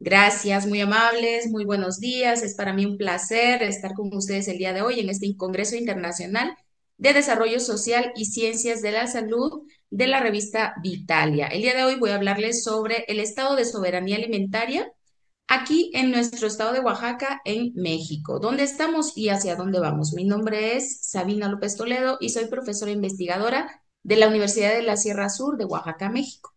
Gracias, muy amables, muy buenos días. Es para mí un placer estar con ustedes el día de hoy en este Congreso Internacional de Desarrollo Social y Ciencias de la Salud de la revista Vitalia. El día de hoy voy a hablarles sobre el estado de soberanía alimentaria aquí en nuestro estado de Oaxaca, en México. ¿Dónde estamos y hacia dónde vamos? Mi nombre es Sabina López Toledo y soy profesora investigadora de la Universidad de la Sierra Sur de Oaxaca, México.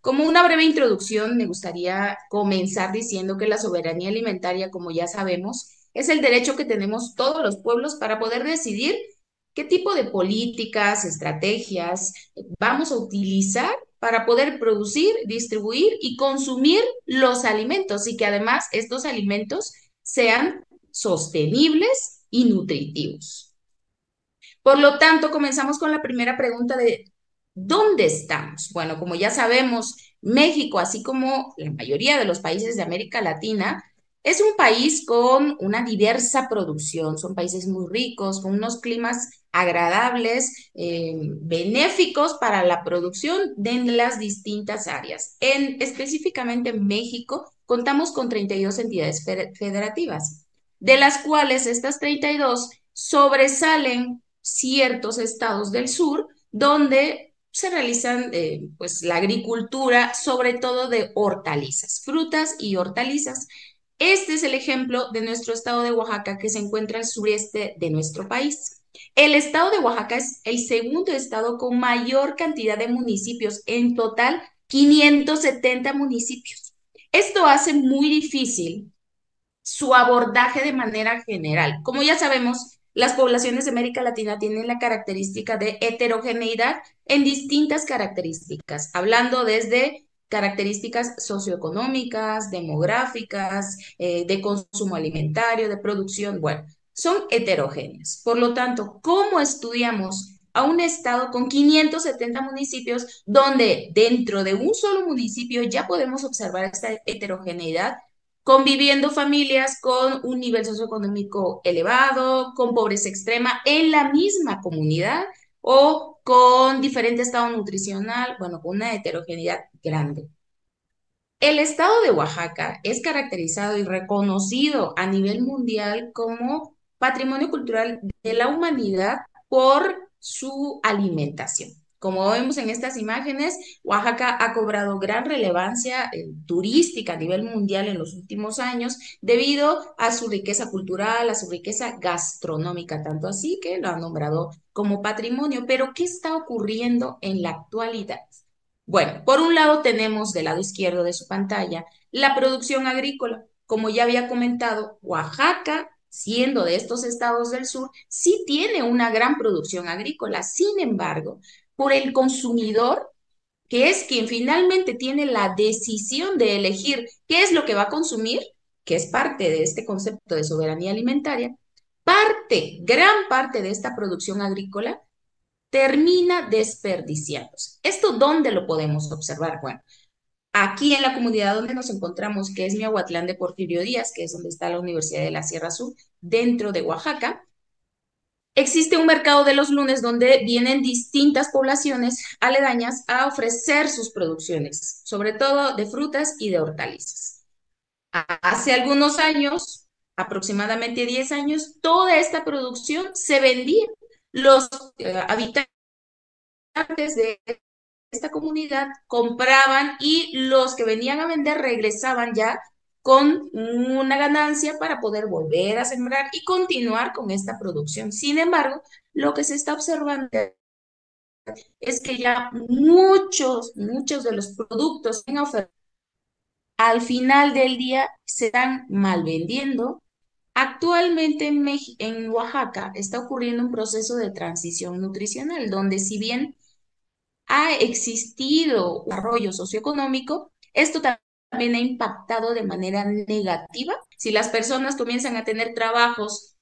Como una breve introducción, me gustaría comenzar diciendo que la soberanía alimentaria, como ya sabemos, es el derecho que tenemos todos los pueblos para poder decidir qué tipo de políticas, estrategias vamos a utilizar para poder producir, distribuir y consumir los alimentos y que además estos alimentos sean sostenibles y nutritivos. Por lo tanto, comenzamos con la primera pregunta de ¿dónde estamos? Bueno, como ya sabemos, México, así como la mayoría de los países de América Latina, es un país con una diversa producción, son países muy ricos, con unos climas agradables, benéficos para la producción de las distintas áreas. Específicamente en México, contamos con 32 entidades federativas, de las cuales estas 32 sobresalen ciertos estados del sur donde se realizan pues la agricultura, sobre todo de hortalizas, frutas y hortalizas. Este es el ejemplo de nuestro estado de Oaxaca que se encuentra al sureste de nuestro país. El estado de Oaxaca es el segundo estado con mayor cantidad de municipios, en total 570 municipios. Esto hace muy difícil su abordaje de manera general. Como ya sabemos, las poblaciones de América Latina tienen la característica de heterogeneidad en distintas características, hablando desde características socioeconómicas, demográficas, de consumo alimentario, de producción, bueno, son heterogéneas. Por lo tanto, ¿cómo estudiamos a un estado con 570 municipios donde dentro de un solo municipio ya podemos observar esta heterogeneidad, conviviendo familias con un nivel socioeconómico elevado, con pobreza extrema en la misma comunidad o con diferente estado nutricional, bueno, con una heterogeneidad grande? El estado de Oaxaca es caracterizado y reconocido a nivel mundial como Patrimonio Cultural de la Humanidad por su alimentación. Como vemos en estas imágenes, Oaxaca ha cobrado gran relevancia turística a nivel mundial en los últimos años debido a su riqueza cultural, a su riqueza gastronómica, tanto así que lo han nombrado como patrimonio. Pero, ¿qué está ocurriendo en la actualidad? Bueno, por un lado tenemos del lado izquierdo de su pantalla la producción agrícola. Como ya había comentado, Oaxaca, siendo de estos estados del sur, sí tiene una gran producción agrícola. Sin embargo, por el consumidor, que es quien finalmente tiene la decisión de elegir qué es lo que va a consumir, que es parte de este concepto de soberanía alimentaria, gran parte de esta producción agrícola termina desperdiciándose. ¿Esto dónde lo podemos observar? Bueno, aquí en la comunidad donde nos encontramos, que es Miahuatlán de Porfirio Díaz, que es donde está la Universidad de la Sierra Sur, dentro de Oaxaca, existe un mercado de los lunes donde vienen distintas poblaciones aledañas a ofrecer sus producciones, sobre todo de frutas y de hortalizas. Hace algunos años, aproximadamente 10 años, toda esta producción se vendía. Los habitantes de esta comunidad compraban y los que venían a vender regresaban ya con una ganancia para poder volver a sembrar y continuar con esta producción. Sin embargo, lo que se está observando es que ya muchos de los productos en oferta al final del día se están mal vendiendo. Actualmente en Oaxaca está ocurriendo un proceso de transición nutricional, donde si bien ha existido un desarrollo socioeconómico, esto también ha impactado de manera negativa. Si las personas comienzan a tener trabajos,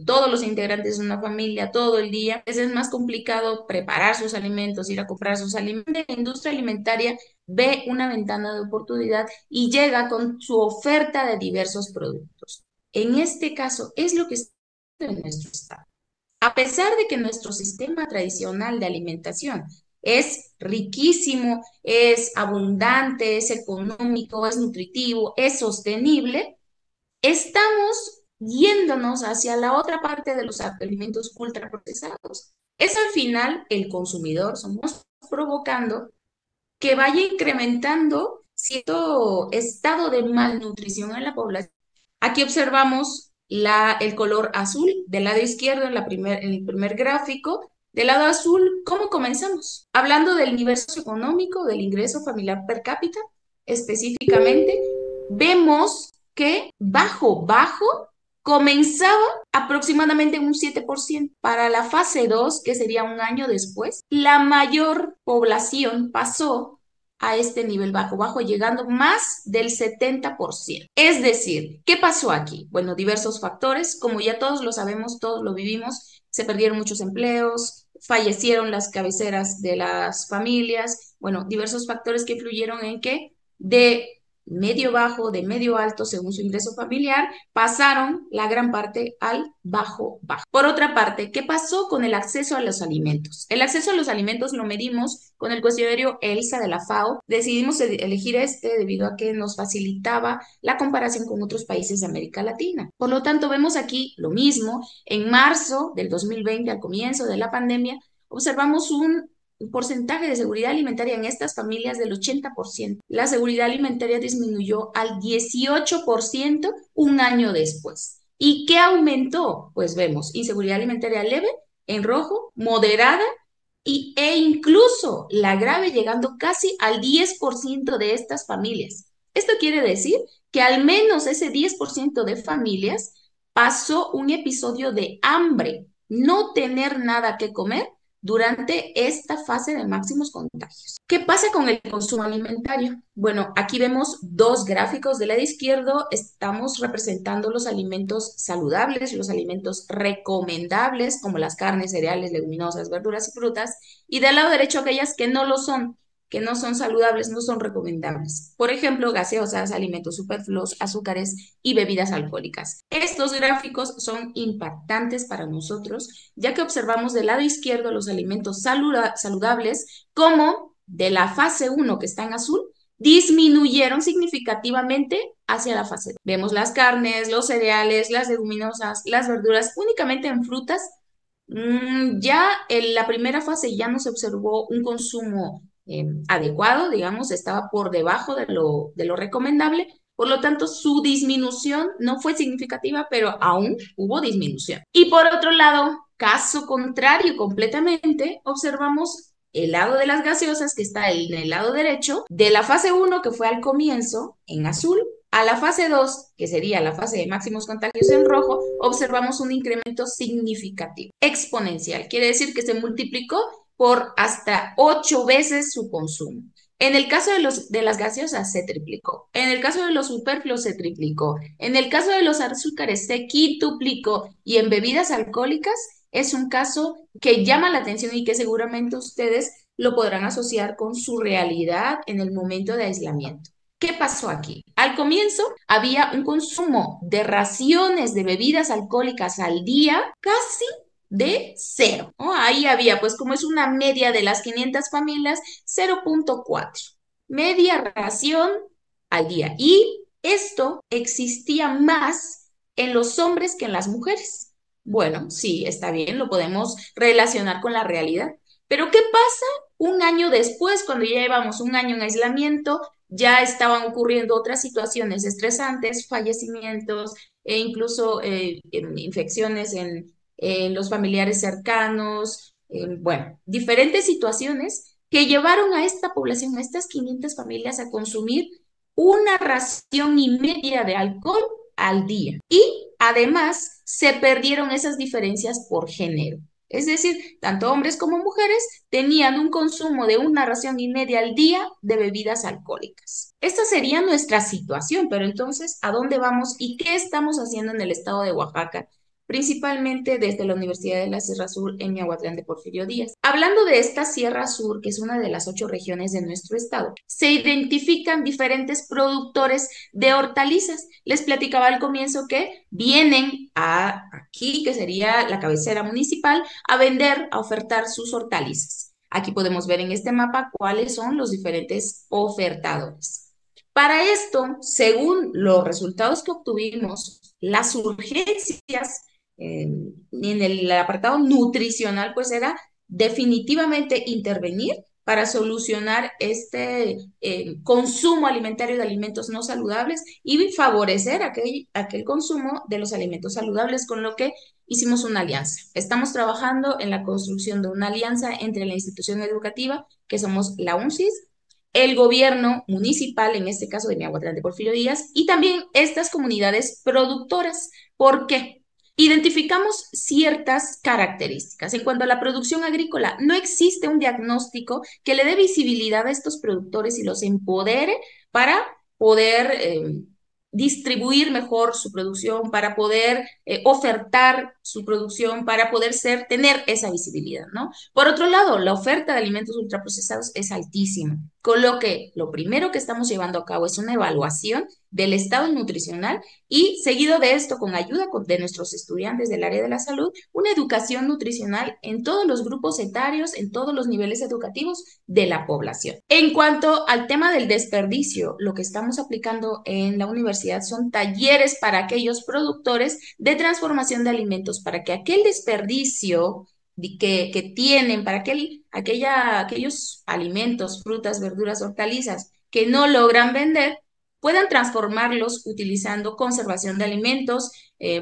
todos los integrantes de una familia todo el día, es más complicado preparar sus alimentos, ir a comprar sus alimentos. La industria alimentaria ve una ventana de oportunidad y llega con su oferta de diversos productos. En este caso, es lo que está en nuestro estado. A pesar de que nuestro sistema tradicional de alimentación es riquísimo, es abundante, es económico, es nutritivo, es sostenible, estamos yéndonos hacia la otra parte de los alimentos ultraprocesados. Es al final el consumidor, somos provocando que vaya incrementando cierto estado de malnutrición en la población. Aquí observamos el color azul del lado izquierdo en el primer gráfico. Del lado azul, ¿cómo comenzamos? Hablando del nivel socioeconómico, del ingreso familiar per cápita, específicamente, vemos que bajo comenzaba aproximadamente un 7%. Para la fase 2, que sería un año después, la mayor población pasó a este nivel bajo, llegando más del 70%. Es decir, ¿qué pasó aquí? Bueno, diversos factores, como ya todos lo sabemos, todos lo vivimos, se perdieron muchos empleos, fallecieron las cabeceras de las familias, bueno, diversos factores que influyeron en que de medio bajo, de medio alto, según su ingreso familiar, pasaron la gran parte al bajo. Por otra parte, ¿qué pasó con el acceso a los alimentos? El acceso a los alimentos lo medimos con el cuestionario ELSA de la FAO. Decidimos elegir este debido a que nos facilitaba la comparación con otros países de América Latina. Por lo tanto, vemos aquí lo mismo. En marzo del 2020, al comienzo de la pandemia, observamos un porcentaje de seguridad alimentaria en estas familias del 80%. La seguridad alimentaria disminuyó al 18% un año después. ¿Y qué aumentó? Pues vemos inseguridad alimentaria leve en rojo, moderada e incluso la grave llegando casi al 10% de estas familias. Esto quiere decir que al menos ese 10% de familias pasó un episodio de hambre, no tener nada que comer durante esta fase de máximos contagios. ¿Qué pasa con el consumo alimentario? Bueno, aquí vemos dos gráficos. Del lado izquierdo estamos representando los alimentos saludables, los alimentos recomendables, como las carnes, cereales, leguminosas, verduras y frutas, y del lado derecho aquellas que no lo son, que no son saludables, no son recomendables. Por ejemplo, gaseosas, alimentos superfluos, azúcares y bebidas alcohólicas. Estos gráficos son impactantes para nosotros, ya que observamos del lado izquierdo los alimentos saludables como de la fase 1 que está en azul, disminuyeron significativamente hacia la fase 2. Vemos las carnes, los cereales, las leguminosas, las verduras, únicamente en frutas. Ya en la primera fase ya no se observó un consumo adecuado, digamos, estaba por debajo de lo recomendable, por lo tanto su disminución no fue significativa, pero aún hubo disminución. Y por otro lado, caso contrario completamente, observamos el lado de las gaseosas que está en el lado derecho, de la fase 1 que fue al comienzo en azul, a la fase 2, que sería la fase de máximos contagios en rojo, observamos un incremento significativo, exponencial. Quiere decir que se multiplicó por hasta 8 veces su consumo. En el caso de las gaseosas se triplicó. En el caso de los superfluos se triplicó. En el caso de los azúcares se quintuplicó. Y en bebidas alcohólicas es un caso que llama la atención y que seguramente ustedes lo podrán asociar con su realidad en el momento de aislamiento. ¿Qué pasó aquí? Al comienzo había un consumo de raciones de bebidas alcohólicas al día casi de cero, ¿no? Ahí había, pues como es una media de las 500 familias, 0,4. Media ración al día. Y esto existía más en los hombres que en las mujeres. Bueno, sí, está bien, lo podemos relacionar con la realidad. Pero ¿qué pasa un año después, cuando ya llevamos un año en aislamiento? Ya estaban ocurriendo otras situaciones estresantes, fallecimientos e incluso infecciones en los familiares cercanos, bueno, diferentes situaciones que llevaron a esta población, a estas 500 familias, a consumir una ración y media de alcohol al día. Y además se perdieron esas diferencias por género. Es decir, tanto hombres como mujeres tenían un consumo de una ración y media al día de bebidas alcohólicas. Esta sería nuestra situación, pero entonces, ¿a dónde vamos y qué estamos haciendo en el estado de Oaxaca? Principalmente desde la Universidad de la Sierra Sur en Miahuatlán de Porfirio Díaz. Hablando de esta Sierra Sur, que es una de las 8 regiones de nuestro estado, se identifican diferentes productores de hortalizas. Les platicaba al comienzo que vienen aquí, que sería la cabecera municipal, a vender, a ofertar sus hortalizas. Aquí podemos ver en este mapa cuáles son los diferentes ofertadores. Para esto, según los resultados que obtuvimos, las urgencias en el apartado nutricional, pues era definitivamente intervenir para solucionar este consumo alimentario de alimentos no saludables y favorecer aquel consumo de los alimentos saludables, con lo que hicimos una alianza. Estamos trabajando en la construcción de una alianza entre la institución educativa, que somos la UNCIS, el gobierno municipal, en este caso de Miahuatlán de Porfirio Díaz, y también estas comunidades productoras. ¿Por qué? Identificamos ciertas características. En cuanto a la producción agrícola, no existe un diagnóstico que le dé visibilidad a estos productores y los empodere para poder distribuir mejor su producción, para poder ofertar su producción, para poder tener esa visibilidad, ¿no? Por otro lado, la oferta de alimentos ultraprocesados es altísima, con lo que lo primero que estamos llevando a cabo es una evaluación del estado nutricional y seguido de esto, con ayuda de nuestros estudiantes del área de la salud, una educación nutricional en todos los grupos etarios, en todos los niveles educativos de la población. En cuanto al tema del desperdicio, lo que estamos aplicando en la universidad son talleres para aquellos productores de transformación de alimentos, para que aquel desperdicio que tienen, para aquellos alimentos, frutas, verduras, hortalizas que no logran vender, puedan transformarlos utilizando conservación de alimentos,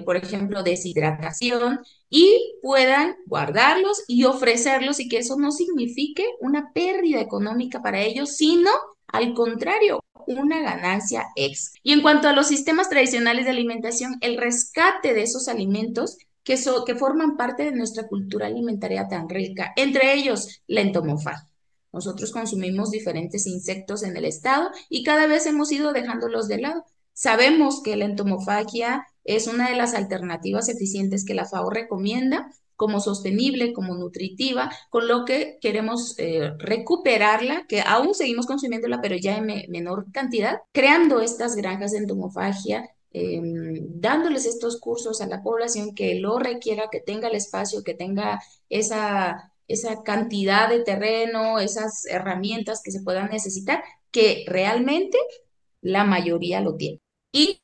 por ejemplo, deshidratación, y puedan guardarlos y ofrecerlos y que eso no signifique una pérdida económica para ellos, sino al contrario, una ganancia extra. Y en cuanto a los sistemas tradicionales de alimentación, el rescate de esos alimentos que forman parte de nuestra cultura alimentaria tan rica, entre ellos la entomofagia. Nosotros consumimos diferentes insectos en el estado y cada vez hemos ido dejándolos de lado. Sabemos que la entomofagia es una de las alternativas eficientes que la FAO recomienda como sostenible, como nutritiva, con lo que queremos recuperarla, que aún seguimos consumiéndola, pero ya en menor cantidad, creando estas granjas de entomofagia, dándoles estos cursos a la población que lo requiera, que tenga el espacio, que tenga esa cantidad de terreno, esas herramientas que se puedan necesitar, que realmente la mayoría lo tiene. Y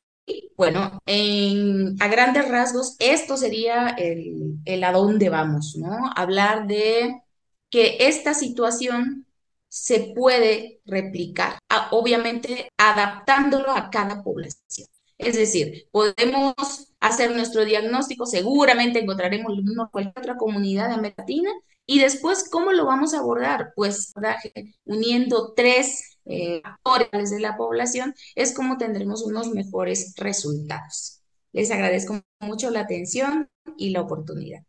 bueno, a grandes rasgos, esto sería el a dónde vamos, ¿no? Hablar de que esta situación se puede replicar, obviamente adaptándolo a cada población. Es decir, podemos hacer nuestro diagnóstico, seguramente encontraremos cualquier otra comunidad de América Latina, y después, ¿cómo lo vamos a abordar? Pues uniendo tres actores de la población es como tendremos unos mejores resultados. Les agradezco mucho la atención y la oportunidad.